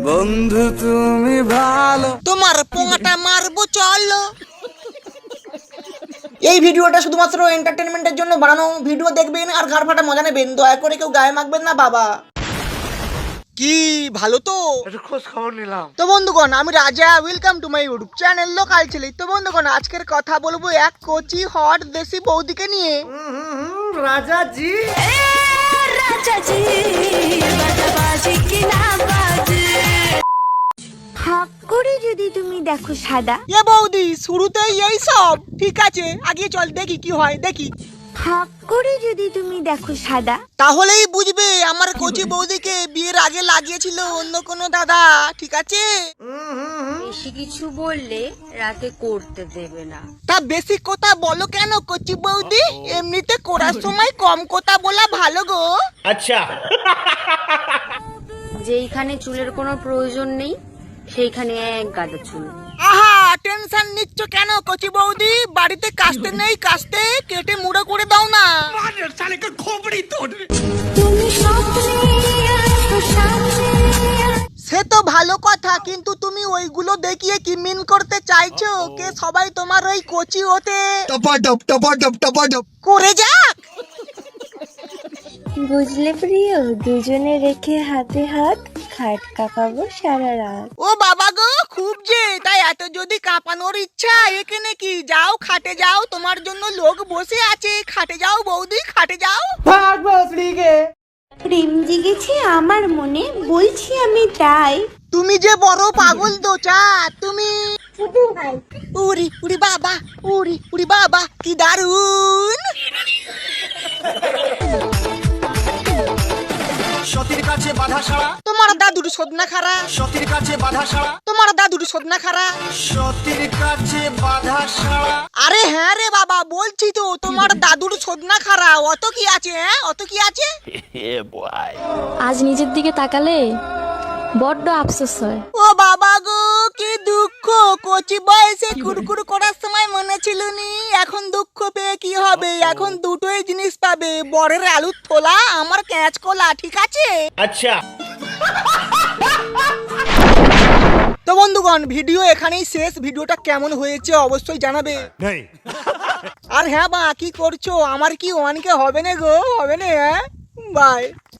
বন্ধু তুমি ভালো, তোমার পোঙাটা মারবো চলো। এই ভিডিওটা শুধুমাত্র এন্টারটেনমেন্টের জন্য বানানো। ভিডিও দেখবেন আর ঘাড় ফাটা মজা নেবেন, দয়া করে কেউ গায়ে মাখবেন না বাবা। কি ভালো তো? একটু খোঁজ খবর নিলাম। তো বন্ধুগণ, আমি রাজা, welcome to my YouTube channel local ছেলে। তো বন্ধুগণ, আজকের কথা বলবো এক কচি হট দেশি বৌদিকে নিয়ে। রাজা জি, হাক করে যদি তুমি দেখো সাদা, এ বৌদি, শুরুতেই এই সব ঠিক আছে, আগে চল দেখি কি হয় দেখি। হাক করে যদি তুমি দেখো সাদা, তাহলেই বুঝবে আমার কচি বৌদিকে বিয়ের আগে লাগিয়েছিল অন্য কোনো দাদা, ঠিক আছে? বেশি কিছু বললে রাতে করতে দেবে না। তা বেশি কথা বলো কেন কচি বৌদি? এমনিতে করার সময় কম কথা বলা ভালো গো। আচ্ছা যেইখানে চুলের কোনো প্রয়োজন নেই সেইখানে এক গাদা চুল। আহা, টেনশন নিচ্ছ কেন কচি বৌদি? বাড়িতে কাস্তে নেই, কাস্তে কেটে মুড়ো করে দাও না। তুমি স্বপ্নে আসো সামনে। সে তো ভালো কথা, কিন্তু তুমি ওইগুলো দেখিয়ে কি মিন করতে চাইছো? কে সবাই তোমার ওই কচি হতে করে যাক? বুঝলে প্রিয়, দুজনে রেখে হাতে হাত খাট কাঁপাবো সারা রাত। ও বাবা গো, খুব যে, তাই এত যদি কাঁপানোর ইচ্ছা, এখানে কি, যাও খাটে যাও, তোমার জন্য লোক বসে আছে, খাটে যাও বৌদি, খাটে যাও। প্রেম জেগেছে আমার মনে, বলছি আমি তাই। তুমি যে বড় পাগল দোচা, তুমি উরি উরি বাবা, উরি উরি বাবা, কি দারুন। সতীর কাছে বাধা সারা, তোমার দাদুর সদনা খারা, সতীর কাছে বাধা সারা, তোমার দাদুর সদনা খারা। সতীর কাছে বাধা সারা। আরে হ্যাঁ রে বাবা, বলছি তো তোমার দাদুর সদনা খারা। অত কি আছে, হ্যাঁ অত কি আছে? আজ নিজের দিকে তাকালে বড্ড আফসোস হয়। ও বাবা গো, কি দুঃখ। কচি বয়সে কুরকুর করার সময় মনে ছিল নি, এখন দুঃখ পেয়ে কি হবে? এখন দুটোই জিনিস পাবে, বরের আলুর থোলা, আমার ক্যাঁচ কলা, ঠিক আছে? আচ্ছা তো বন্ধুগণ, ভিডিও এখানেই শেষ। ভিডিওটা কেমন হয়েছে অবশ্যই জানাবে। আর হ্যাঁ বা, কি করছো? আমার কি 1K হবে না গো? হবে না? হ্যাঁ, বাই।